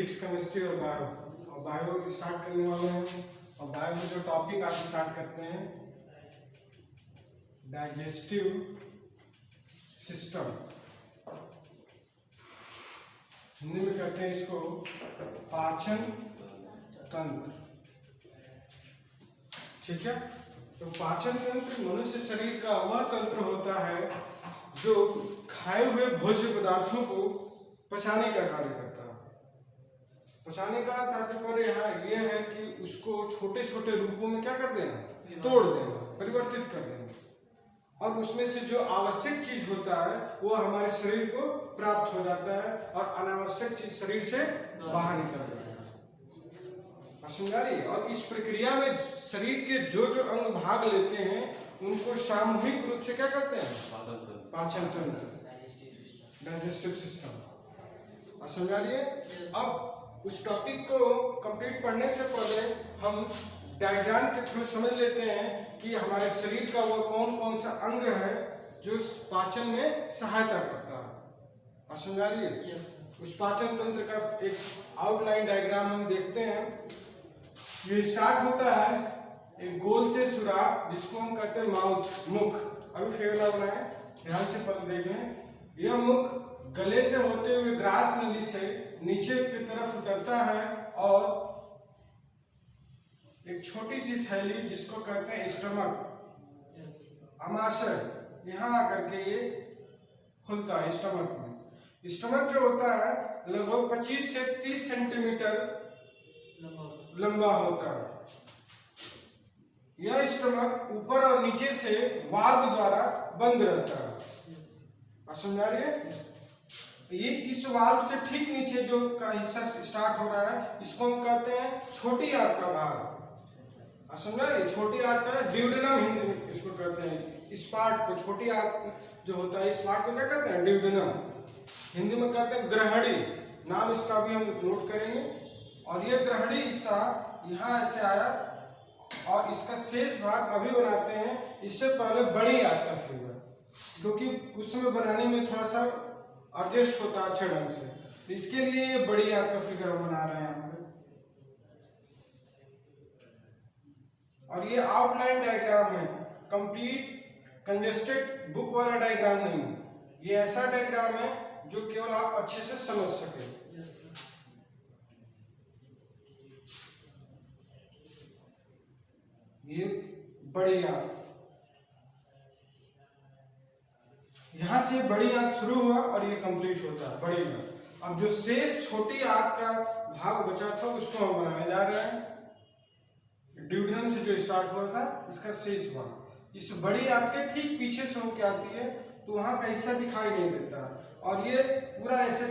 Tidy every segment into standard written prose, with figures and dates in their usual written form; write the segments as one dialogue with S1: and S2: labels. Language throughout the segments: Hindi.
S1: फिजिक्स, केमिस्ट्री और बायो स्टार्ट करने वाले हैं। और बायो में जो टॉपिक आज स्टार्ट करते हैं, डाइजेस्टिव सिस्टम, हिंदी में कहते हैं इसको पाचन तंत्र। ठीक है, तो पाचन तंत्र मनुष्य शरीर का वह तंत्र होता है जो खाए हुए भोज्य पदार्थों को पचाने का कार्य करता है। पचाने का तात्पर्य यहाँ यह है कि उसको छोटे छोटे रूपों में क्या कर देना, तोड़ देना, परिवर्तित कर देना, और उसमें से जो आवश्यक चीज होता है वो हमारे शरीर को प्राप्त हो जाता है और अनावश्यक चीज शरीर से बाहर निकल जाता है। और इस प्रक्रिया में शरीर के जो जो अंग भाग लेते हैं उनको सामूहिक रूप से क्या कहते हैं, पाचन तंत्र, डाइजेस्टिव सिस्टम। समझ आ रही है? अब उस टॉपिक को कंप्लीट पढ़ने से पहले हम डायग्राम के थ्रू समझ लेते हैं कि हमारे शरीर का वो कौन कौन सा अंग है जो पाचन में सहायता करता है। समझ आ रही है? उस पाचन तंत्र का एक आउटलाइन डायग्राम हम देखते हैं। ये स्टार्ट होता है एक गोल से सुराख जिसको हम कहते हैं माउथ, मुख। अभी फेर ना बनाए, ध्यान से पढ़ देखें। यह मुख गले से होते हुए ग्रास नली से नीचे की तरफ उतरता है और एक छोटी सी थैली जिसको कहते हैं स्टमक, आमाशय, यहाँ आकर के ये खुलता है। स्टमक में, स्टमक जो होता है लगभग 25 से 30 सेंटीमीटर लंबा होता है। यह स्टमक ऊपर और नीचे से वाल्व द्वारा बंद रहता है। समझ आ रही है? ये इस वाल्व से ठीक नीचे जो का हिस्सा स्टार्ट हो रहा है इसको हम कहते हैं छोटी आंत का भाग। समझ आ रही है? छोटी आंत का ड्यूडेनम हिंदी में इसको कहते हैं। इस पार्ट को, छोटी आंत जो होता है इस पार्ट को क्या कहते हैं, ड्यूडेनम। हिंदी में कहते हैं ग्रहणी, नाम इसका भी हम नोट करेंगे। और ये ग्रहणी हिस्सा यहाँ ऐसे आया और इसका शेष भाग अभी बनाते हैं। इससे पहले बड़ी आंत का फिगर, क्योंकि उसमें बनाने में थोड़ा सा एडजस्ट होता है अच्छे ढंग से, तो इसके लिए ये बड़ी आंत का फिगर बना रहे हैं यहाँ पे। और ये आउटलाइन डायग्राम है, कंप्लीट कंजेस्टेड बुक वाला डायग्राम नहीं। ये ऐसा डायग्राम है जो केवल आप अच्छे से समझ सके। ये बड़ी आंत, यहां से बड़ी आंत शुरू हुआ और ये कंप्लीट होता है बड़ी आंत। अब जो शेष छोटी आंत का भाग बचा था उसको हम बनाने जा रहे हैं। ड्यूडेनम से जो स्टार्ट हुआ था इसका शेष भाग इस बड़ी आंत के ठीक पीछे से होकर आती है, तो वहां का हिस्सा दिखाई नहीं देता। और ये पूरा ऐसे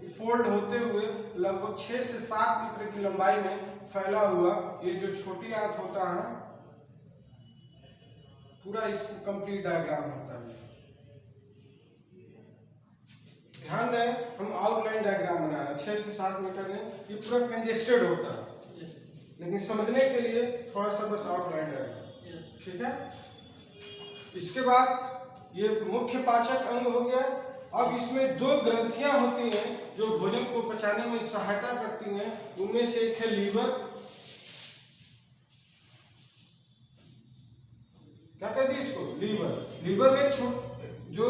S1: फोल्ड होते हुए लगभग 6 से 7 मीटर की लंबाई में फैला हुआ ये जो छोटी आंत होता है, पूरा इस कंप्लीट डायग्राम होता है। ध्यान दें, हम आउटलाइन डायग्राम बना रहे हैं 6 से 7 मीटर में। ये पूरा कंजेस्टेड होता है, लेकिन समझने के लिए थोड़ा सा बस आउटलाइन डायग्राम। ठीक है, इसके बाद ये मुख्य पाचक अंग हो गया। अब इसमें 2 ग्रंथियां होती हैं जो भोजन को पचाने में सहायता करती हैं। उनमें से एक है लीवर, क्या कहते हैं इसको, लीवर। लीवर में जो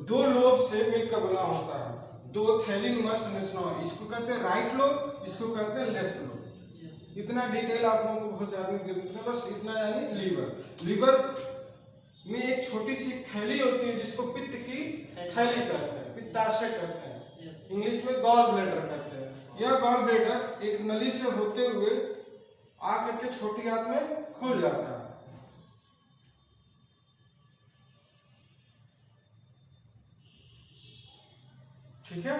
S1: 2 लोब से मिलकर बना होता है, 2 थैलीनुमा संरचना, इसको कहते हैं राइट लोब, इसको कहते हैं लेफ्ट लोब। इतना डिटेल आप लोगों को बहुत ज्यादा जरूरत नहीं, बस इतना यानी लीवर। लीवर में एक छोटी सी थैली होती है जिसको पित्त की थैली कहते हैं, पित्ताशय कहते हैं, इंग्लिश में गॉल ब्लैडर कहते हैं। यह गॉल ब्लैडर एक नली से होते हुए आकर के छोटी आंत में खुल जाता है। ठीक है,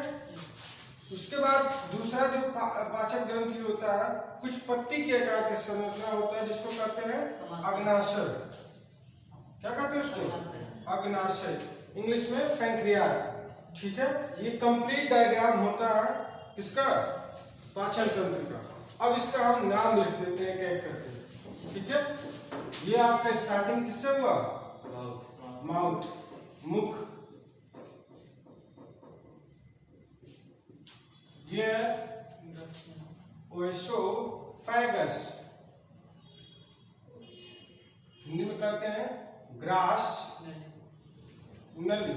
S1: उसके बाद दूसरा जो पाचक ग्रंथि होता है कुछ पत्ती के आकार की संरचना होता है जिसको कहते हैं अग्नाशय। क्या कहते हैं उसको, अग्नाशय, इंग्लिश में पैंक्रियाज। ठीक है, ये कंप्लीट डायग्राम होता है किसका, पाचन तंत्र का। अब इसका हम नाम लिख देते हैं एक करके। ठीक है, ये आपका स्टार्टिंग किससे हुआ, माउथ, मुख। ये ओएसोफेगस, हिंदी में कहते हैं ग्रास नली।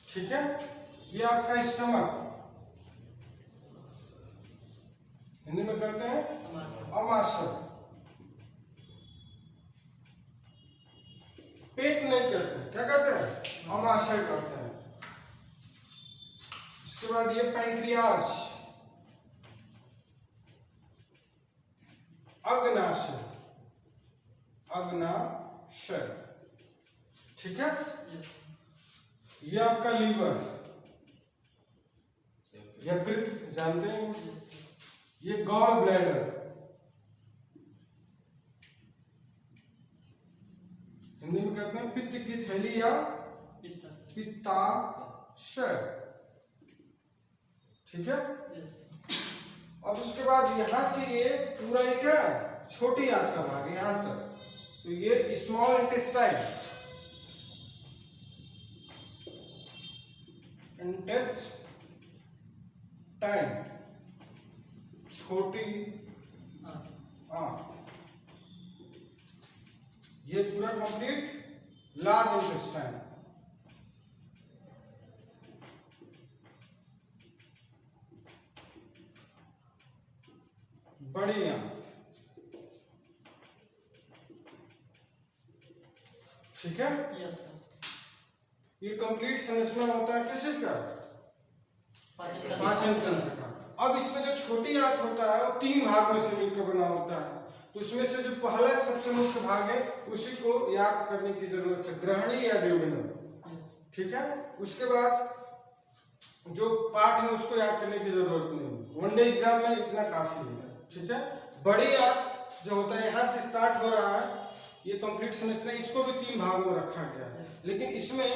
S1: ठीक है, ये आपका स्टमक, हिंदी में कहते हैं अमाशय। पेट नहीं कहते, क्या कहते हैं? अमाशय कहते हैं। उसके बाद ये पैंक्रियाज, अग्नाशय, अग्नाशय। ठीक है, ये आपका लीवर, यकृत जानते हैं, ये गॉल ब्लैडर, हिंदी में कहते हैं पित्त की थैली या पित्ताशय। ठीक है, अब उसके बाद यहां से ये पूरा एक छोटी आंत का भाग यहां तक, तो ये स्मॉल इंटेस्टाइन, छोटी आंत, ये पूरा कंप्लीट लार्ज इंटेस्टाइन। बड़ी आंत। ठीक है, ये कंप्लीट संरचना होता है किस चीज का? पाचन तंत्र का। अब इसमें जो छोटी आंत होता है वो 3 भागों से मिलकर बना होता है, तो उसमें से जो पहला सबसे मुख्य भाग है उसी को याद करने की जरूरत है, ग्रहणी या ड्यूडेनम। ठीक है, उसके बाद जो पार्ट है उसको याद करने की जरूरत नहीं, वनडे एग्जाम में इतना काफी है। ठीक है, बड़ी आंत जो होता है यहाँ से स्टार्ट हो रहा है, ये कंप्लीट संरचना, इसको भी 3 भागों में रखा गया है, लेकिन इसमें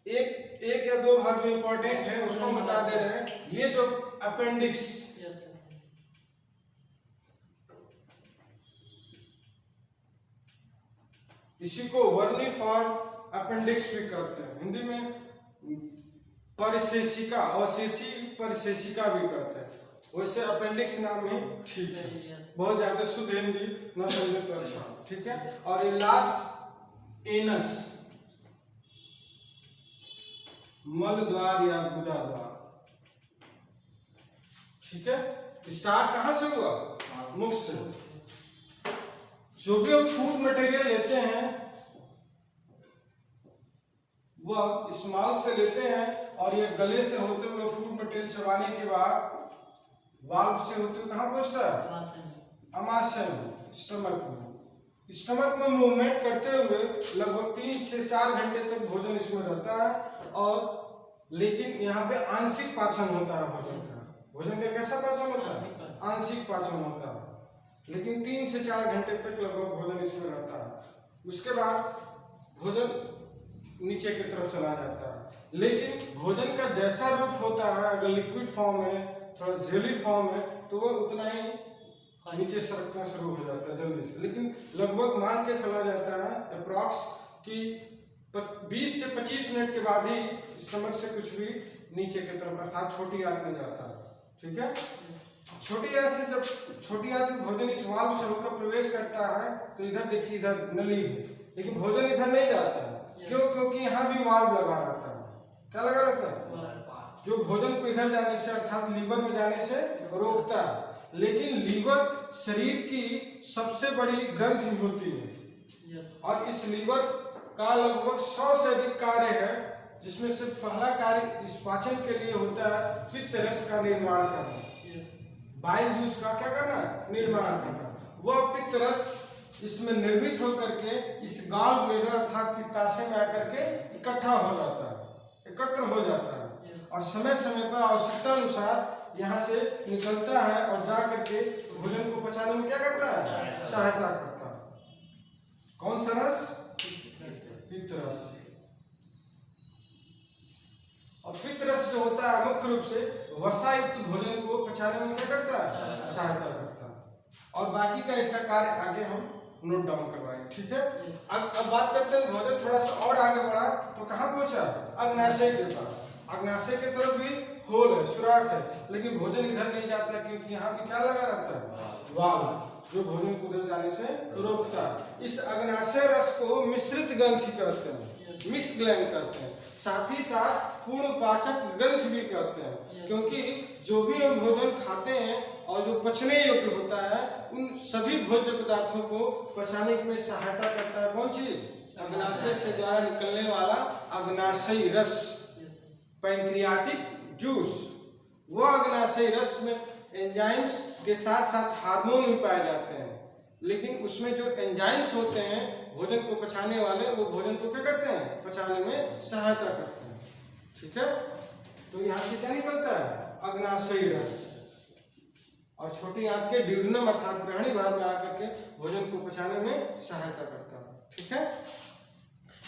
S1: एक या 2 भाग जो इंपॉर्टेंट है उसको हम बता दे रहे हैं। ये जो अपेंडिक्स, इसी को वर्निफॉर्म अपेंडिक्स भी कहते हैं, हिंदी में परिशेषिका, अवशेषी परिशेषिका भी कहते हैं। वैसे अपेंडिक्स नाम ही ठीक है, बहुत ज्यादा शुद्ध हिंदी न समझे तो अच्छा। ठीक है, और ये लास्ट एनस, मल द्वार या गुदा द्वार। ठीक है, स्टार्ट कहां से हुआ? मुख से। जो भी हम फूड मटेरियल लेते हैं वह इस माउथ से लेते हैं, और ये गले से होते हुए फूड मटेरियल चबाने के बाद वाल्व से होते हुए कहां पहुंचता है? अमाशय में, स्टमक में। स्टमक में मूवमेंट करते हुए लगभग 3 से 4 घंटे तक भोजन इसमें रहता है, और लेकिन यहाँ पे आंशिक पाचन होता है भोजन का। भोजन का कैसा पाचन होता है? आंशिक पाचन होता है, लेकिन 3 से 4 घंटे तक लगभग भोजन इसमें रहता है। उसके बाद भोजन नीचे की तरफ चला जाता है, लेकिन भोजन का जैसा रूप होता है, अगर लिक्विड फॉर्म है, थोड़ा जेली फॉर्म है, तो वो उतना ही नीचे सरकना शुरू हो जाता है जल्दी से। लेकिन लगभग मान के चला जाता है अप्रॉक्स कि 20 से 25 मिनट के बाद ही स्टमक से कुछ भी नीचे की तरफ अर्थात छोटी आंत में जाता है। ठीक है, छोटी आंत से जब छोटी आंत में भोजन इस वाल्व से होकर प्रवेश करता है, तो इधर देखिए, इधर नली है, लेकिन भोजन इधर नहीं जाता है। क्यों? क्योंकि यहाँ भी वाल्व लगा रहता है। क्या लगा रहता है? जो भोजन को इधर जाने से अर्थात लीवर में जाने से रोकता है। लेकिन लीवर शरीर की सबसे बड़ी ग्रंथि होती है, और इस लीवर का लगभग 100 से अधिक कार्य है, जिसमें से पहला कार्य इस पाचन के लिए होता है पित्त रस का निर्माण करना, बाइल जूस का क्या करना? निर्माण करना। वह पित्त रस इसमें निर्मित होकर के इस गॉल ब्लैडर अर्थात पित्ताशय में आकर के इकट्ठा हो जाता है, एकत्र हो जाता है, और समय समय पर आवश्यकता अनुसार यहाँ से निकलता है और जा करके भोजन को पचाने में क्या करता है? सहायता करता है। कौन सा रस? पित्त रस। और पित्त रस जो होता है मुख्य रूप से वसायुक्त भोजन को पचाने में क्या करता है? सहायता करता है। और बाकी का इसका कार्य आगे हम नोट डाउन करवाएंगे। ठीक है, अब बात करते हैं भोजन थोड़ा सा और आगे बढ़ा तो कहाँ पहुंचा? अग्नाशय के पास। अग्नाशय की तरफ भी होल है, सुराख है, लेकिन भोजन इधर नहीं जाता क्योंकि यहाँ पे क्या लगा रहता है, वाल्व, जो भोजन को उधर जाने से रोकता है। इस अग्नाशय रस को मिश्रित ग्रंथि कहते हैं, मिक्स ग्लैंड कहते हैं, साथ ही साथ पूर्ण पाचक ग्रंथ भी कहते हैं, क्योंकि जो भी हम भोजन खाते हैं और जो पचने योग्य होता है उन सभी भोज्य पदार्थों को पचाने में सहायता करता है। कौन चीज? अग्नाशय से द्वारा निकलने वाला अग्नाशयी रस, पैंक्रियाटिक जूस। वो अग्नाशयी रस में एंजाइम्स के साथ साथ हार्मोन भी पाए जाते हैं, लेकिन उसमें जो एंजाइम्स होते हैं भोजन को पचाने वाले, वो भोजन को क्या करते हैं, पचाने में सहायता करते हैं। ठीक है, तो यहाँ से क्या निकलता है, अग्नाशयी रस, और छोटी आंत के ड्यूडेनम अर्थात ग्रहणी भाग में आकर के भोजन को पचाने में सहायता करता है। ठीक है,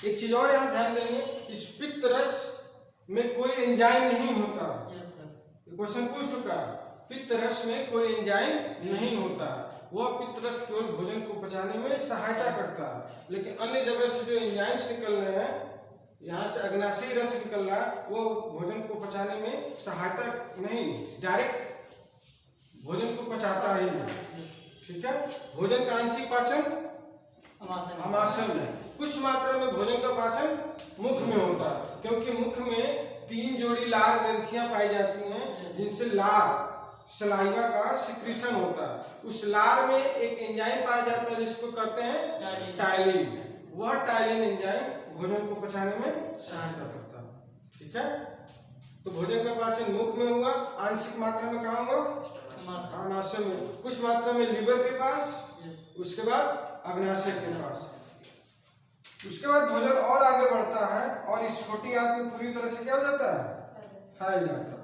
S1: एक चीज और यहाँ ध्यान देंगे, इस पित्त रस में कोई एंजाइम नहीं होता। क्वेश्चन पूछ चुका, पित्त रस में कोई एंजाइम नहीं होता, वह पित्त रस केवल भोजन को पचाने में सहायता करता है, लेकिन अन्य जगह से जो एंजाइम्स निकल रहे हैं, यहाँ से अग्नाशयी रस निकल रहा है, वो भोजन को पचाने में सहायता नहीं, डायरेक्ट भोजन को पचाता ही नहीं। ठीक है, भोजन का आंशिक पाचन आमाशय में, कुछ मात्रा में भोजन का पाचन मुख में होता है, क्योंकि मुख में 3 जोड़ी लार ग्रंथियां पाई जाती हैं, जिनसे लार सलाइवा का सिक्रीशन होता है। उस लार में एक एंजाइम पाया जाता है जिसको कहते हैं टाइलिन। वह टाइलिन एंजाइम भोजन को पचाने में सहायता करता है। ठीक है, तो भोजन का पाचन मुख में हुआ, आंशिक मात्रा में कहाँ हुआ, आमाशय में, कुछ मात्रा में लीवर के पास, उसके बाद अग्नाशय के पास। उसके बाद भोजन और आगे बढ़ता है और इस छोटी आंत में पूरी तरह से क्या हो जाता है, फैल जाता है।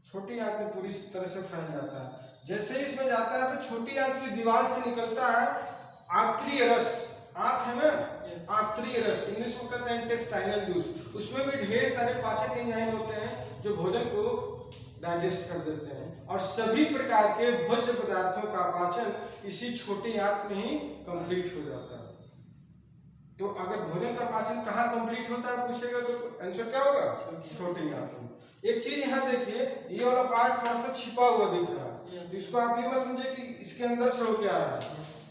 S1: छोटी आंत में पूरी तरह से फैल जाता है। जैसे ही इसमें जाता है तो छोटी आंत की दीवार से निकलता है आंतरीय रस, आंत है ना, आंतरीय रस, इंग्लिश में कहते हैं इंटेस्टाइनल जूस। उसमें भी ढेर सारे पाचक एंजाइम होते हैं जो भोजन को डाइजेस्ट कर देते हैं, और सभी प्रकार के भोज्य पदार्थों का पाचन इसी छोटी आंत में ही कंप्लीट हो जाता है। तो अगर भोजन का पाचन कहाँ कंप्लीट होता है पूछेगा तो आंसर क्या होगा, छोटी आंत में। एक चीज यहाँ देखिए, ये वाला पार्ट थोड़ा सा छिपा हुआ दिख रहा है, तो इसको आप ये मत समझिए कि इसके अंदर से हो क्या है,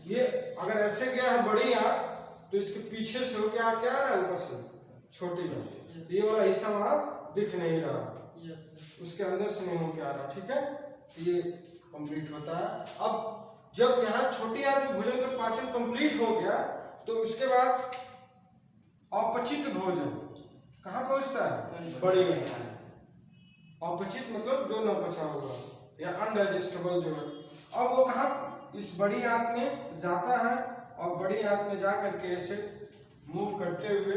S1: ये अगर ऐसे गया है बड़ी आंत तो इसके पीछे से हो क्या आ रहा है, ऊपर से छोटी आंत, ये वाला हिस्सा वहां दिख नहीं रहा, उसके अंदर से नहीं हो क्या आ रहा। ठीक है, ये कंप्लीट होता है। अब जब यहाँ छोटी आंत में भोजन का पाचन कंप्लीट हो गया तो उसके बाद अपचित भोजन कहाँ पहुंचता है, बड़ी में। अपचित मतलब जो न पचा होगा या अनडाइजेस्टेबल जो है, अब वो कहाँ, इस बड़ी आंत में जाता है, और बड़ी आंत में जा करके ऐसे मूव करते हुए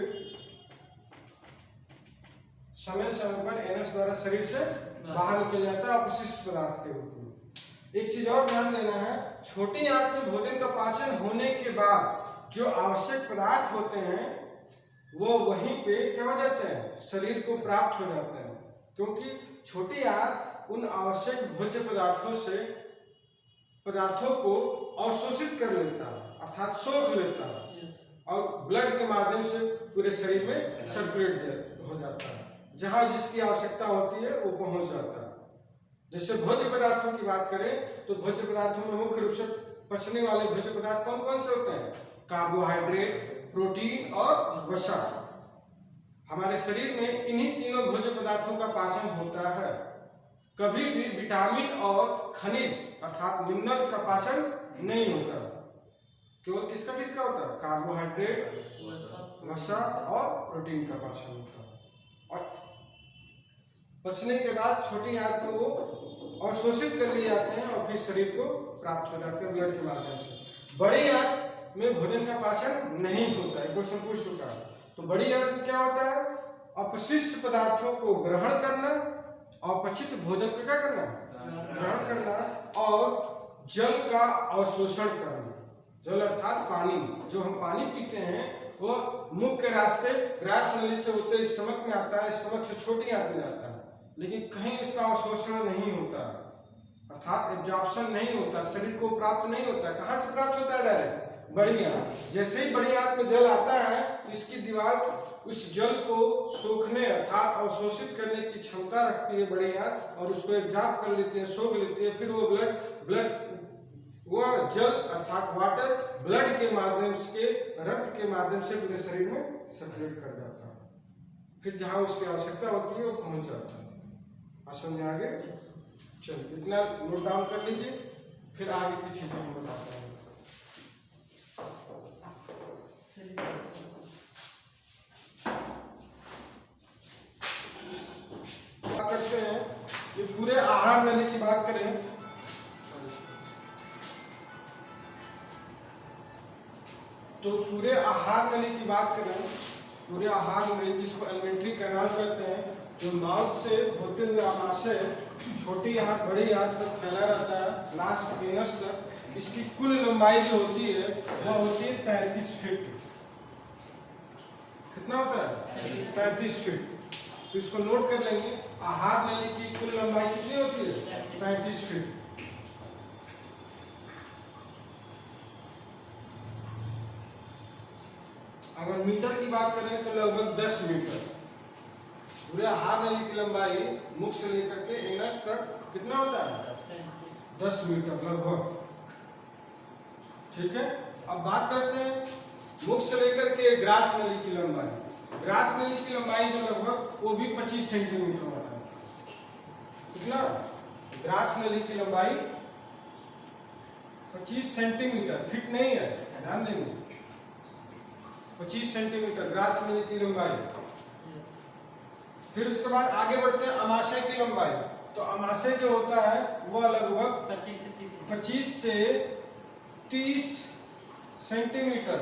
S1: समय समय पर एनस द्वारा शरीर से बाहर निकल जाता है अपशिष्ट पदार्थ के रूप में। एक चीज और ध्यान देना है, छोटी आंत में भोजन का पाचन होने के बाद जो आवश्यक पदार्थ होते हैं वो वहीं पे क्या हो जाते हैं, शरीर को प्राप्त हो जाते हैं, क्योंकि छोटी आंत उन आवश्यक भोज्य पदार्थों को अवशोषित कर लेता है, अर्थात सोख लेता है, और ब्लड के माध्यम से पूरे शरीर में सर्कुलेट हो जाता है, जहां जिसकी आवश्यकता होती है वो पहुंच जाता है। जैसे भोज्य पदार्थों की बात करें तो भोज्य पदार्थों में मुख्य रूप से पचने वाले भोज्य पदार्थ कौन कौन से होते हैं, कार्बोहाइड्रेट, प्रोटीन और वसा। हमारे शरीर में इन्हीं तीनों भोज्य पदार्थों का पाचन होता है। कभी भी विटामिन और खनिज अर्थात मिनरल्स का पाचन नहीं होता, केवल किसका होता है, कार्बोहाइड्रेट, वसा और प्रोटीन का पाचन होता है। और पचने के बाद छोटी आंत में वो अवशोषित कर लिए जाते हैं और फिर शरीर को प्राप्त हो जाते हैं ब्लड के माध्यम से। बड़ी आंत में भोजन का पाचन नहीं होता है, क्वेश्चन पूछ चुका है। तो बड़ी आंत में क्या होता है, अपशिष्ट पदार्थों को ग्रहण करना, अपचित भोजन को क्या करना, ग्रहण करना, और जल का अवशोषण करना। जल अर्थात पानी, जो हम पानी पीते हैं वो मुख के रास्ते ग्रास नली से होते स्टमक में आता है, स्टमक से छोटी आंत में जाता है, लेकिन कहीं उसका अवशोषण नहीं होता, अर्थात एब्जॉर्प्शन नहीं होता, शरीर को प्राप्त नहीं होता। कहाँ से प्राप्त होता है, डायरेक्ट बड़ी आंत। जैसे ही बड़ी आंत में जल आता है, इसकी दीवार उस जल को सोखने अर्थात अवशोषित करने की क्षमता रखती है बड़ी आंत, और उसको एब्जॉर्ब कर लेती है, सोख लेती है। फिर वो वो जल अर्थात वाटर ब्लड के माध्यम से, रक्त के माध्यम से पूरे शरीर में सर्कुलेट कर जाता है। फिर जहां उसकी आवश्यकता होती है वो पहुंच जाता है। समझ में आगे? चलो इतना नोट डाउन कर लीजिए, फिर आगे की चीजें हम बताते हैं। बात करते हैं ये पूरे आहार नली की बात करें तो पूरे आहार नली की बात करें, पूरे आहार नली जिसको एलिमेंट्री कैनाल कहते हैं, जो माउथ से होते हुए आमाशय छोटी आंत बड़ी आंत तक फैला रहता है, लास्ट एनस तक। इसकी कुल लंबाई जो होती है वह होती है 33 फीट। कितना होता है? 35 फीट। तो इसको नोट कर लेंगे, आहार नली की कुल लंबाई कितनी होती है? 35 फीट। अगर मीटर की बात करें तो लगभग 10 मीटर। पूरे आहार नली की लंबाई मुख से लेकर के एनस तक कितना होता है? 10 मीटर लगभग। ठीक है, अब बात करते हैं मुख से लेकर के ग्रास नली की लंबाई। ग्रास नली की लंबाई जो लगभग वो भी 25 सेंटीमीटर होता है। कितना? ग्रास नली की लंबाई 25 सेंटीमीटर, फीट नहीं है, ध्यान देंगे। 25 सेंटीमीटर ग्रास नली की लंबाई। फिर उसके बाद आगे बढ़ते हैं अमाशय की लंबाई। तो अमाशय जो होता है वह लगभग 25 से 30 सेंटीमीटर,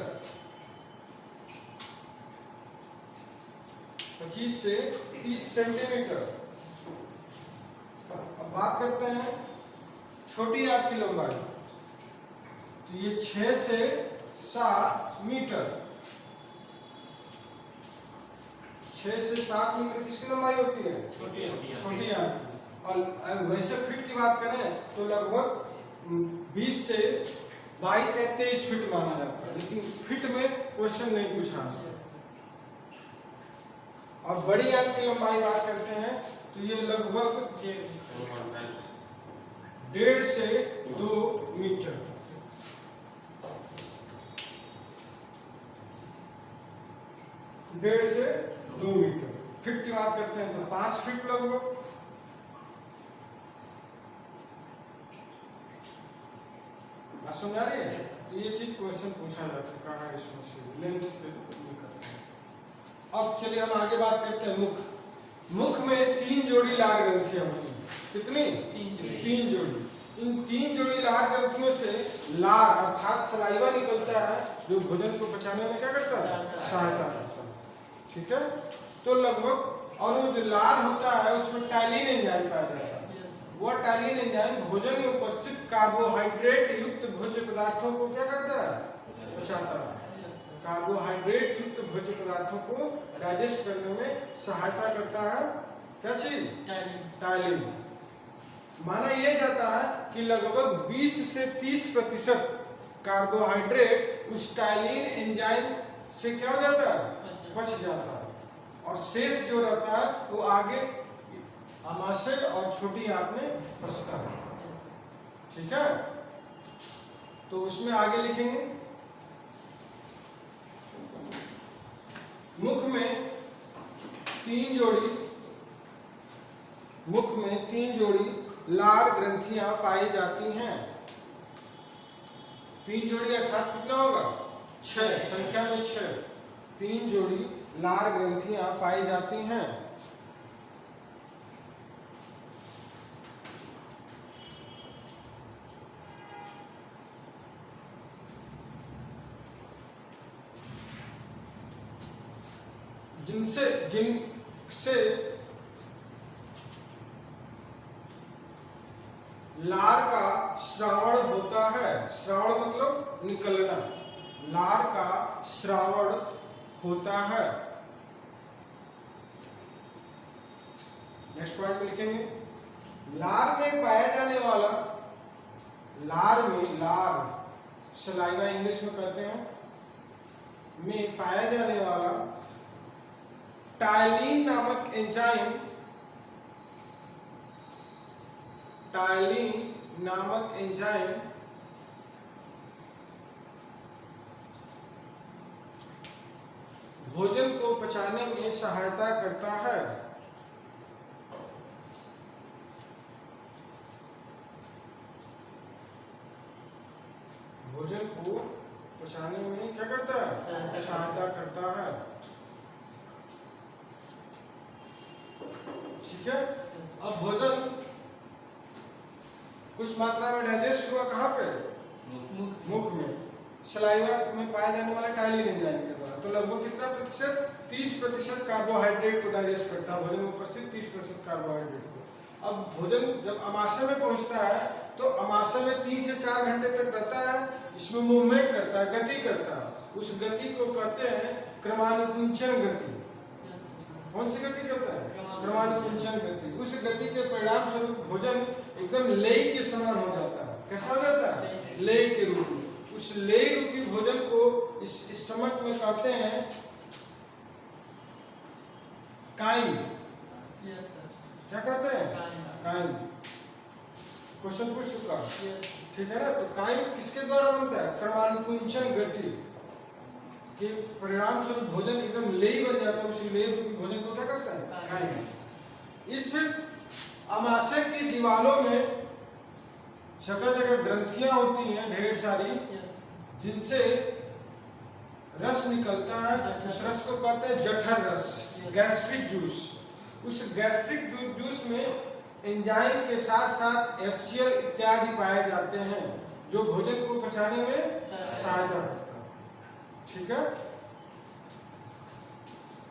S1: 25 से 30 सेंटीमीटर। अब बात करते हैं छोटी आंत की लंबाई। तो ये 6 से 7 मीटर। 6 से 7 मीटर किसकी लंबाई होती है? छोटी आंत। और वैसे फीट की बात करें तो लगभग 20 से 22 या 23 फीट माना जाता है, लेकिन फीट में क्वेश्चन नहीं पूछा। और बड़ी आंत की लंबाई बात करते हैं तो ये लगभग 1.5 से 2 मीटर। डेढ़ से 2 मीटर। फीट की बात करते हैं तो 5 फीट लगभग। समझ आ रही है? तो ये चीज क्वेश्चन पूछा जा चुका है इसमें से, लेंथ पे करते हैं। अब चलिए हम आगे बात करते हैं मुख। मुख में 3 जोड़ी लार ग्रंथियां होती हैं। कितनी? 3 जोड़ी। इन 3 जोड़ी लार ग्रंथियों से लार अर्थात सलाइवा निकलता है, जो भोजन को पचाने में क्या करता है? सहायता करता है। ठीक है, तो लगभग, और वो जो लार होता है उसमें टाइलिन एंजाइम पाया जाता है। वह टाइलिन एंजाइम भोजन में उपस्थित कार्बोहाइड्रेट युक्त भोज्य पदार्थों को क्या करता है? पचाता है। कार्बोहाइड्रेट युक्त भोज्य पदार्थों को डाइजेस्ट करने में सहायता करता है। क्या चीज? टाइलिन। माना यह जाता है कि लगभग 20 से 30% कार्बोहाइड्रेट उस टाइलिन एंजाइम से क्या हो जाता है? पच जाता है, और शेष जो रहता है वो आगे आमाशय और छोटी आंत में पचता है। ठीक है, तो उसमें आगे लिखेंगे मुख में 3 जोड़ी लार ग्रंथियां पाई जाती हैं। 3 जोड़ी अर्थात कितना होगा? 6, संख्या में 6। 3 जोड़ी लार ग्रंथियां पाई जाती हैं। जिनसे लार का श्रावण होता है। श्रावण मतलब निकलना। लार का श्रावण होता है। नेक्स्ट पॉइंट में लिखेंगे लार में पाया जाने वाला, लार सलाइवा इंग्लिश में कहते हैं, में पाया जाने वाला टायलिन नामक एंजाइम, टायलिन नामक एंजाइम भोजन को पचाने में सहायता करता है। भोजन को पचाने में क्या करता है? सहायता करता है। ठीक है। अब भोजन कुछ मात्रा में डाइजेस्ट हुआ कहाँ पे? मुख में, सलाइवा में पाए जाने वाले टायलिन एंजाइम के द्वारा। तो लगभग कितना प्रतिशत? 30% कार्बोहाइड्रेट को डाइजेस्ट करता है। भोजन में उपस्थित 30% कार्बोहाइड्रेट को। अब भोजन जब अमाशय में पहुंचता है तो अमाशय में 3 से 4 घंटे तक रहता है। इसमें मूवमेंट करता है, गति करता है। उस गति को कहते हैं क्रमानुकुंचन गति। कौन सी गति करता है? क्रमानुकुंचन गति। उस गति के परिणाम स्वरूप भोजन एकदम लेई के समान हो जाता है। कैसा हो जाता है? लेई के रूप में। उस लेई रूपी भोजन को इस स्टमक में कहते हैं काइम। क्या कहते हैं? काइम। क्वेश्चन पूछ चुका, ठीक है ना। तो काइम किसके द्वारा बनता है? क्रमानुकुंचन गति के परिणाम स्वरूप भोजन एकदम लेई बन जाता है। उसी लेई रूपी भोजन को क्या कहते हैं? काइम। इस अमाशय की दीवारों में जगह जगह ग्रंथियां होती हैं ढेर सारी, जिनसे रस निकलता है। उस रस को कहते हैं जठर रस, गैस्ट्रिक जूस। उस गैस्ट्रिक जूस में एंजाइम के साथ साथ HCl इत्यादि पाए जाते हैं, जो भोजन को पचाने में सहायता करता है। ठीक है।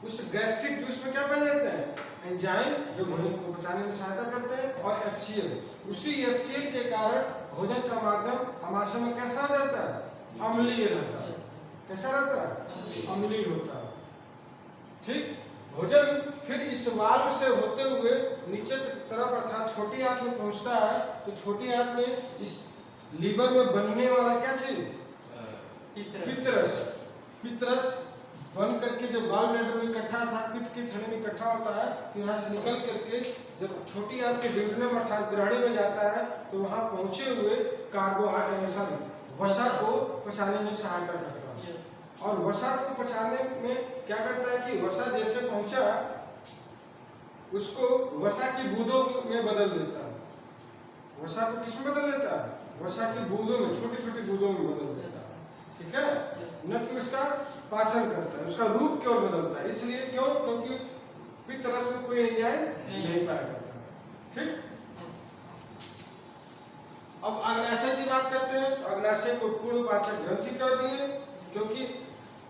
S1: उस गैस्ट्रिक जूस में क्या पाए जाते हैं? एंजाइम, जो भोजन को पचाने में सहायता करते हैं, और HCl। उसी HCl के कारण भोजन का माध्यम अमाशय में कैसा हो जाता है? अम्लीय रहता है। कैसा रहता है? अम्लीय होता है। ठीक। भोजन फिर इस वाल्व से होते हुए नीचे तरफ अर्थात छोटी आंत में पहुंचता है। तो छोटी आंत में इस लीवर में बनने वाला क्या चीज? पित्तरस। पित्तरस बन करके जो गॉल ब्लैडर में इकट्ठा था, पित्त के थैले में इकट्ठा होता है, तो यहाँ से निकल करके जब छोटी आंत के ड्यूडेनम अर्थात ग्रहणी में जाता है, तो वहाँ पहुंचे हुए कार्बोहाइड्रेट वसा को पचाने में सहायता करता है। और वसा को पचाने में क्या करता है कि वसा जैसे पहुंचा उसको वसा की बूंदों में बदल देता है। वसा को किसमें बदल देता है? वसा की बूंदों में, छोटी छोटी बूंदों में बदल देता है। ठीक है। न कि उसका पाचन करता है, उसका रूप क्यों बदलता है? इसलिए क्यों? क्योंकि पित्त रस में कोई एंजाइम नहीं पाया जाता। ठीक। अब अग्नाशय की बात करते हैं। तो अग्नाशय को पूर्ण पाचक ग्रंथि कर दिए, क्योंकि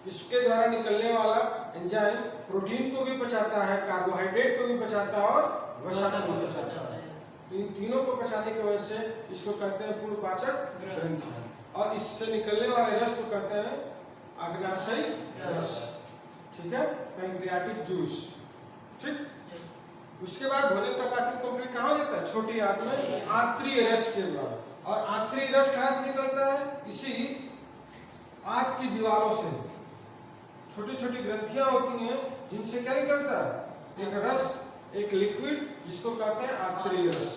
S1: इसके द्वारा निकलने वाला एंजाइम प्रोटीन को भी पचाता है, कार्बोहाइड्रेट को भी पचाता है और वसा को भी पचाता है। तो इन तीनों को पचाने की वजह से इसको कहते हैं पूर्ण पाचक ग्रंथि। और इससे निकलने वाले रस को कहते हैं अग्नाशयी रस। ठीक है। Pancreatic juice. ठीक। उसके बाद भोजन का पाचन कंप्लीट कहाँ हो जाता है? छोटी आंत में, आंतरीय रस के द्वारा। और आंतरीय रस कहाँ से निकलता है? इसी आंत की दीवारों से छोटी छोटी ग्रंथियां होती हैं, जिनसे क्या निकलता है? एक रस, एक लिक्विड, जिसको कहते हैं आंतरीय रस।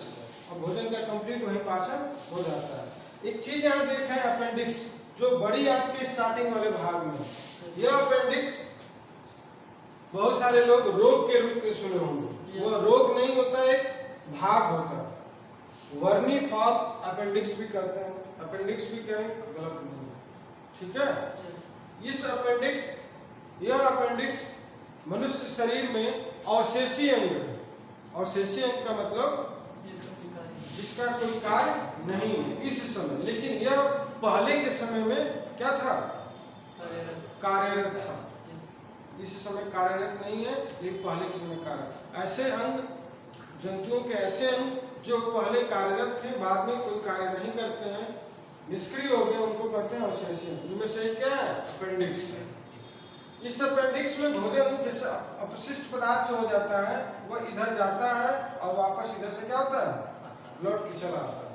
S1: और भोजन का कंप्लीट वही पाचन हो जाता है। एक चीज यहाँ देख रहे हैं, अपेंडिक्स, जो बड़ी आंत के स्टार्टिंग वाले भाग में। यह अपेंडिक्स बहुत सारे लोग रोग के रूप में सुने होंगे। वह रोग नहीं होता, एक भाग होता है। वर्नी फॉर्म अपेंडिक्स भी कहते हैं। अपेंडिक्स भी क्या है? गलत नहीं है। ठीक है। इस अपेंडिक्स, यह अपेंडिक्स मनुष्य शरीर में अवशेषी अंग है। अवशेषी अंग का मतलब जिसका कोई कार्य नहीं है इस समय, लेकिन यह पहले के समय में क्या था? कार्यरत था। इस समय कार्यरत नहीं है, लेकिन पहले के समय कार्यरत। ऐसे अंग, जंतुओं के ऐसे अंग जो पहले कार्यरत थे, बाद में कोई कार्य नहीं करते हैं, निष्क्रिय हो गए, उनको कहते हैं अवशेषी। उनमें से क्या है? अपेंडिक्स। इस अपेंडिक्स में भोजन जैसा अपशिष्ट पदार्थ जो हो जाता है, वह इधर जाता है और वापस इधर से क्या होता है? लौट के चला आता है।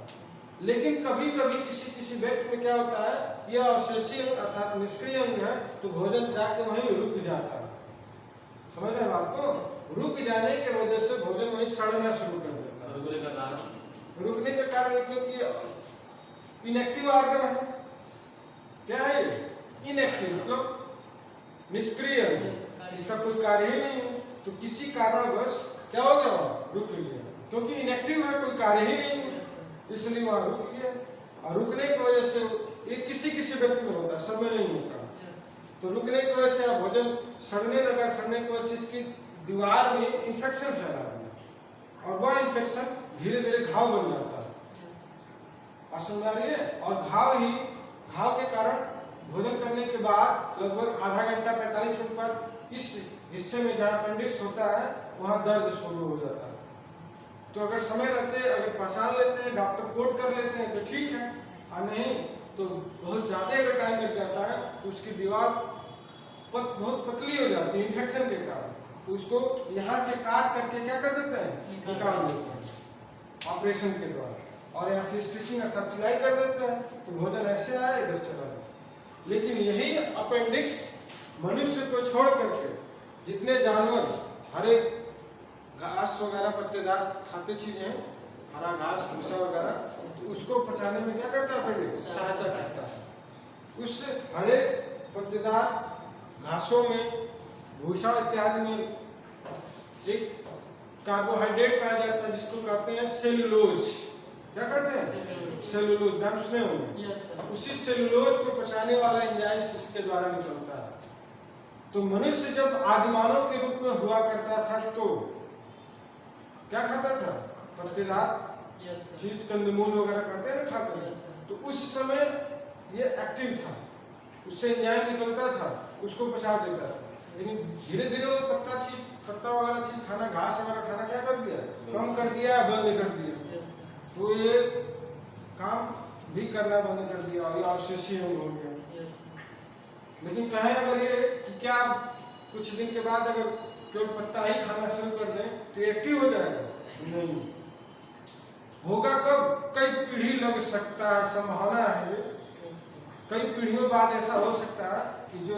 S1: लेकिन कभी कभी किसी किसी व्यक्ति में क्या होता है, यह अवशेषी अंग अर्थात निष्क्रिय अंग है, तो भोजन जाके वहीं रुक जाता है। समझ रहे हैं आपको? रुक जाने की वजह से भोजन वहीं सड़ना शुरू कर देता है। रुकने का कारण, रुकने का कारण क्योंकि इनएक्टिव ऑर्गन है। क्या है? इनएक्टिव मतलब निष्क्रिय, इसका कोई कार्य ही नहीं है, तो किसी कारणवश क्या हो गया, रुक गया, क्योंकि इनएक्टिव है, कोई कार्य ही नहीं है, इसलिए वहां रुक गया। और रुकने की वजह से ये किसी किसी व्यक्ति में होता है, सब में नहीं होता। तो रुकने की वजह से भोजन सड़ने लगा, सड़ने की वजह से इसकी दीवार में इंफेक्शन फैला गया और वह इंफेक्शन धीरे धीरे घाव बन जाता है। समझ आ रही है? और घाव के कारण भोजन करने के बाद लगभग आधा घंटा 45 मिनट बाद इस हिस्से में जहाँ अपेंडिक्स होता है वहाँ दर्द शुरू हो जाता है। तो अगर समय रहते, अगर पहचान लेते हैं, डॉक्टर कोड कर लेते हैं तो ठीक है, और नहीं तो बहुत ज़्यादा अगर टाइम लग जाता है तो उसकी दीवार बहुत पतली हो जाती है इन्फेक्शन के कारण, तो उसको यहाँ से काट करके क्या कर देते हैं, निकाल देते हैं ऑपरेशन के द्वारा, और यहाँ से स्टिचिंग अर्थात सिलाई कर देते हैं, तो भोजन ऐसे आया इधर चला जाए। लेकिन यही अपेंडिक्स मनुष्य को छोड़ करके जितने जानवर हरे घास वगैरह पत्तेदार खाते चीजें हैं, हरा घास भूसा वगैरह, तो उसको पचाने में क्या करता है, अपेंडिक्स सहायता करता है। उस हरे पत्तेदार घासों में, भूसा इत्यादि में एक कार्बोहाइड्रेट पाया जाता है जिसको कहते हैं सेलुलोज। क्या कहते हैं? सेलुलोज, नाम सुने होंगे। उसी सेलुलोज को पचाने वाला एंजाइम इसके द्वारा निकलता है। तो मनुष्य जब आदिमानव के रूप में हुआ करता था तो क्या खाता था, पत्तेदार चीज, कंदमूल वगैरह करते हैं ना, खाता था। तो उस समय ये एक्टिव था, उससे एंजाइम निकलता था, उसको पचा देता था। लेकिन धीरे धीरे वो पत्ता वगैरह चीज खाना, घास वगैरह खाना क्या कर दिया, कम कर दिया, बंद कर दिया। तो ये काम भी करना बंद कर दिया और ये अवशेषी हो गया। लेकिन कहें अगर ये कि क्या कुछ दिन के बाद अगर केवल पत्ता ही खाना शुरू कर दें तो एक्टिव हो जाएगा? नहीं होगा। कब? कई पीढ़ी लग सकता है, संभावना है कई पीढ़ियों बाद ऐसा हो सकता है कि जो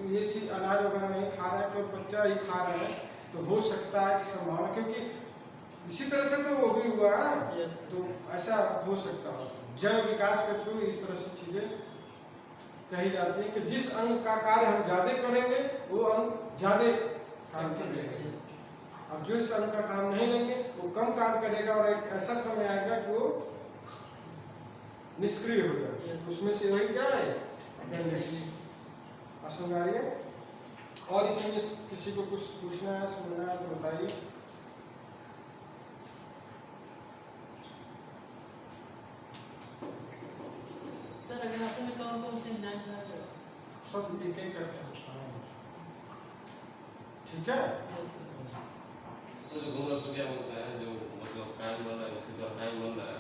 S1: ये सी अनाज वगैरह नहीं खा रहे हैं, केवल पत्ता ही खा रहे हैं, तो हो सकता है कि संभावना, क्योंकि इसी तरह से तो वो भी हुआ है, तो ऐसा हो सकता है। जैव विकास के थ्रू इस तरह से चीजें कही जाती है कि जिस अंग का कार्य हम ज्यादा करेंगे वो अंग ज्यादा काम करेगा, और जिस अंग का काम नहीं लेंगे वो कम काम करेगा, और एक ऐसा समय आएगा कि वो निष्क्रिय हो जाएगा। उसमें से वही क्या है, अपेंडिक्स। समझ आ रही है? और इसमें किसी को कुछ पूछना है, समझना है तो बताइए।
S2: सर अगर आपने कौन से एंजाइम
S1: सब एक एक करके ठीक है।
S3: जो घूम रहा है क्या बोलता है, जो मतलब कायम बन रहा है, उसी तरह कायम बन रहा है,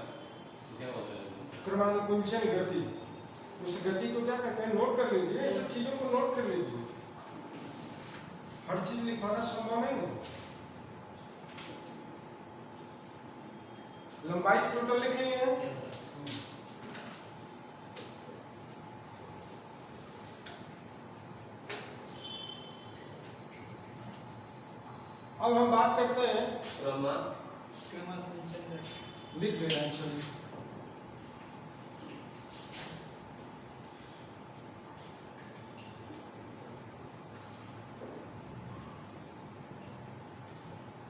S3: उसको क्या बोलते हैं,
S1: क्रमानुकुंचन गति। उस गति को क्या कहते हैं, नोट कर लीजिए, सब चीजों को नोट कर लीजिए। हर चीज लिखवाना संभव नहीं है। लंबाई टोटल लिख लिए। अब हम बात करते हैं लिख दे रहे हैं, चलिए।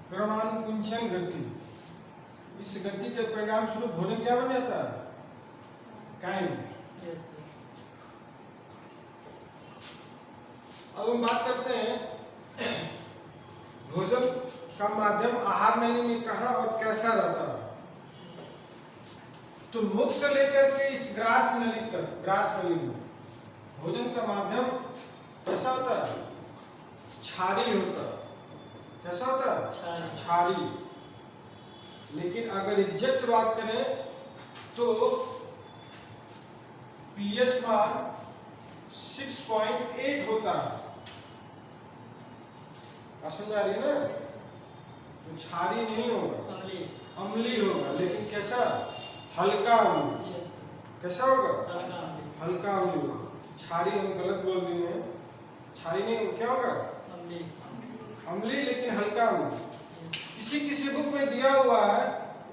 S1: क्रमानुकुंचन गति, इस गति के परिणाम स्वरूप भोजन क्या बन जाता है, कायम। अब हम बात करते हैं भोजन का माध्यम आहार नली में कहाँ और कैसा रहता है। तो मुख से लेकर के इस ग्रास नली तक, ग्रास नली में भोजन का माध्यम कैसा होता है, छारी होता है। कैसा होता है, छारी। लेकिन अगर एग्जैक्ट बात करें तो पीएच मान 6.8 होता है। समझ आ रही है ना? तो छारी नहीं होगा, अम्ली होगा। लेकिन कैसा, हल्का अम्लीय।
S2: Yes sir.
S1: कैसा होगा?
S2: हल्का अम्लीय।
S1: हल्का अम्लीय होगा। क्षारी हम गलत बोल दिए हैं, क्षारी नहीं, क्या होगा?
S2: अम्लीय।
S1: अम्लीय लेकिन हल्का अम्लीय। किसी किसी बुक में दिया हुआ है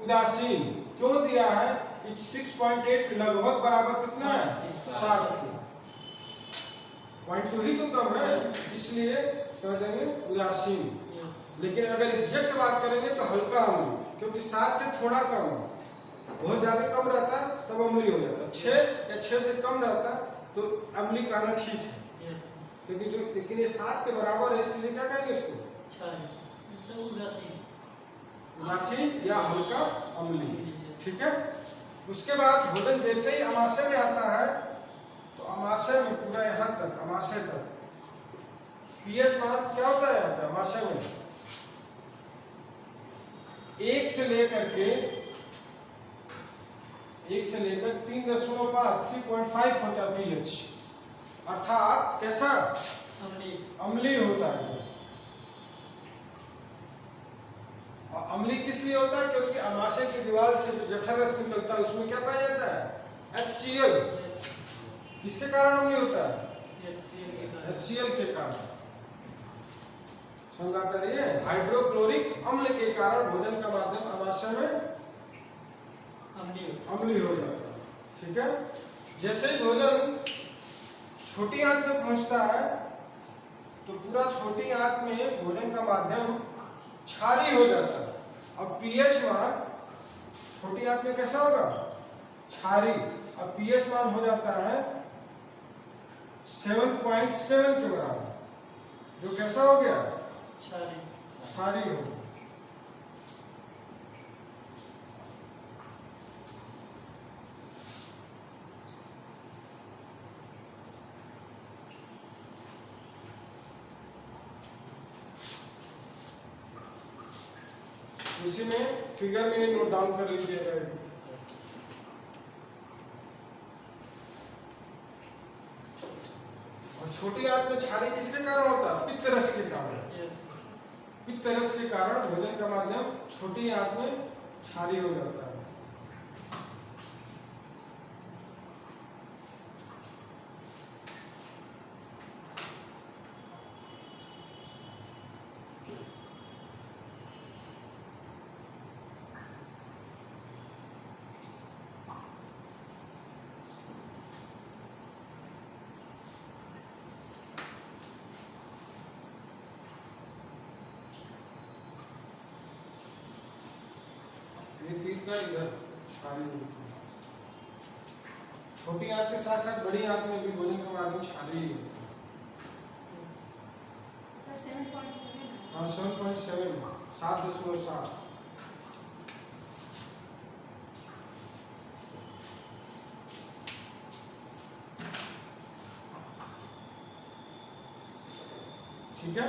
S1: उदासीन, क्यों दिया है कि 6.8 लगभग बराबर कितना है? 7। 0.2 ही तो कम है, इसलिए कह देंगे उदासीन।
S2: यस।
S1: लेकिन अगर एग्जैक्ट बात करेंगे तो हल्का अम्लीय, क्योंकि 7 से थोड़ा कम है। बहुत ज्यादा कम रहता तब अम्लीय हो जाता, 6 या 6 से कम रहता तो अम्लीय कहना ठीक है।
S2: यस।
S1: लेकिन ये 7 के बराबर है, इसलिए क्या कहेंगे इसको?
S2: क्षारी। इससे उदासीन।
S1: उदासीन या हल्का अम्लीय।
S2: यस।
S1: ठीक है। उसके बाद भोजन जैसे ही अमाशय में आता है तो अमाशय में पूरा यहाँ तक, अमाशय तक पीएच मान क्या होता है यहाँ पे अमाशय में? 1 से लेकर 3.5 3.5 होता है पीएच, अर्थात कैसा?
S2: अम्लीय।
S1: अम्लीय होता है। अम्लीय किस लिए होता है? क्योंकि अमाशय की दीवार से जो जठर रस निकलता है उसमें क्या पाया जाता है? HCl।
S2: यस।
S1: किसके कारण अम्लीय होता है?
S2: HCl के कारण।
S1: HCl के कारण। समझाता रहिए, हाइड्रोक्लोरिक अम्ल के कारण भोजन का माध्यम अमाशय में अम्लीय हो जाता है। ठीक है। जैसे ही भोजन छोटी आंत में पहुंचता है तो पूरा छोटी आंत में भोजन का माध्यम क्षारीय हो जाता है। अब पीएच मान छोटी आंत में कैसा होगा? क्षारीय। अब पीएच मान हो जाता है 7.7 के बराबर, जो कैसा हो गया? क्षारीय हो गया। उसी में फिगर में नोट डाउन कर लीजिएगा। और छोटी आंत में क्षारीय किसके कारण होता है? पित्त रस के कारण। पित्त रस के कारण भोजन का माध्यम छोटी आंत में क्षारीय हो जाता है। इधर छोटी आंत के साथ साथ बड़ी आंत में भी भोजन का माध्यम क्षारीय होता है। 7.7 हाँ 7.7 ठीक है।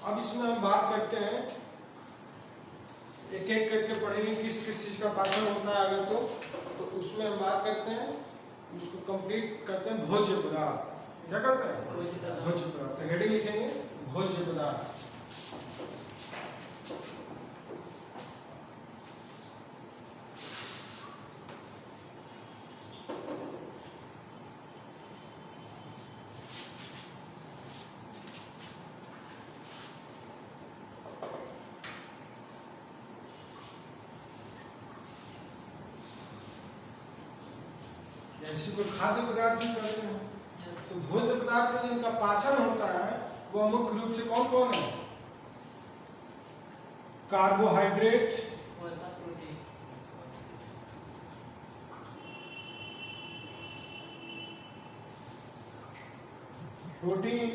S1: अब इसमें हम बात करते हैं, एक एक करके पढ़ेंगे किस किस चीज का पाचन होता है अगर तो उसमें हम बात करते हैं, उसको कंप्लीट करते हैं भोज्य पदार्थ। क्या कहते हैं? भोज्य पदार्थ। हेडिंग लिखेंगे भोज्य पदार्थ। ऐसे कोई खाद्य पदार्थ भी करते हैं। तो भोज्य पदार्थ में जिनका पाचन होता है वो मुख्य रूप से कौन कौन है? कार्बोहाइड्रेट, प्रोटीन,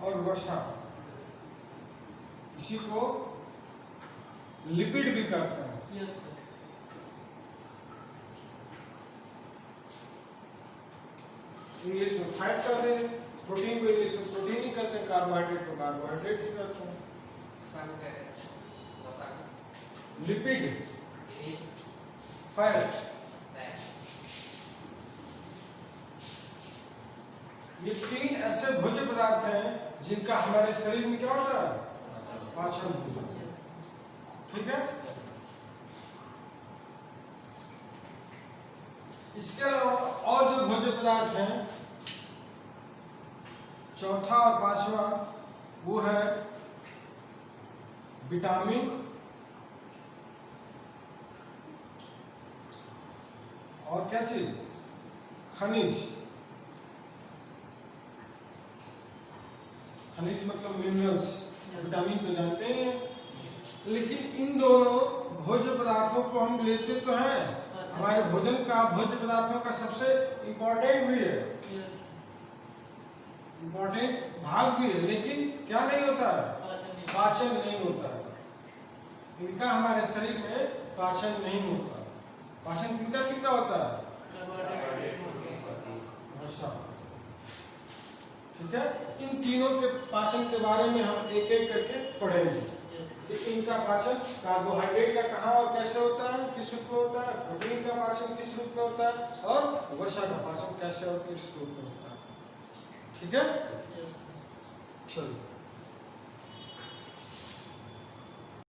S1: और वसा। इसी को लिपिड भी कहते हैं।
S2: Yes sir.
S1: इंग्लिश में फैट कहते हैं, प्रोटीन को इंग्लिश में प्रोटीन ही कहते हैं, कार्बोहाइड्रेट को कार्बोहाइड्रेट ही कहते हैं। लिपिड, फैट, ये 3 ऐसे भोज्य पदार्थ हैं जिनका हमारे शरीर में क्या होता है? पाचन होता है।
S2: यस
S1: ठीक है। इसके अलावा और जो भोज्य पदार्थ हैं, चौथा और पांचवा, वो है विटामिन और क्या चीज? खनिज। खनिज मतलब मिनरल्स। विटामिन तो जानते ही हैं, लेकिन इन दोनों भोज्य पदार्थों को हम लेते तो हैं, हमारे भोजन का, भोज्य पदार्थों का सबसे इंपॉर्टेंट भी है,
S2: यस
S1: इंपॉर्टेंट भाग भी है, लेकिन क्या नहीं होता है? पाचन नहीं होता है। इनका हमारे शरीर में पाचन नहीं होता। पाचन किनका किनका होता है? अच्छा, ठीक है। इन तीनों के पाचन के बारे में हम एक एक करके पढ़ेंगे कि इनका पाचन कार्बोहाइड्रेट का कहाँ और कैसे होता है, किस रूप में होता है, प्रोटीन का पाचन किस रूप में होता है, और वसा का पाचन कैसे और किस रूप में होता है। ठीक है, चलो।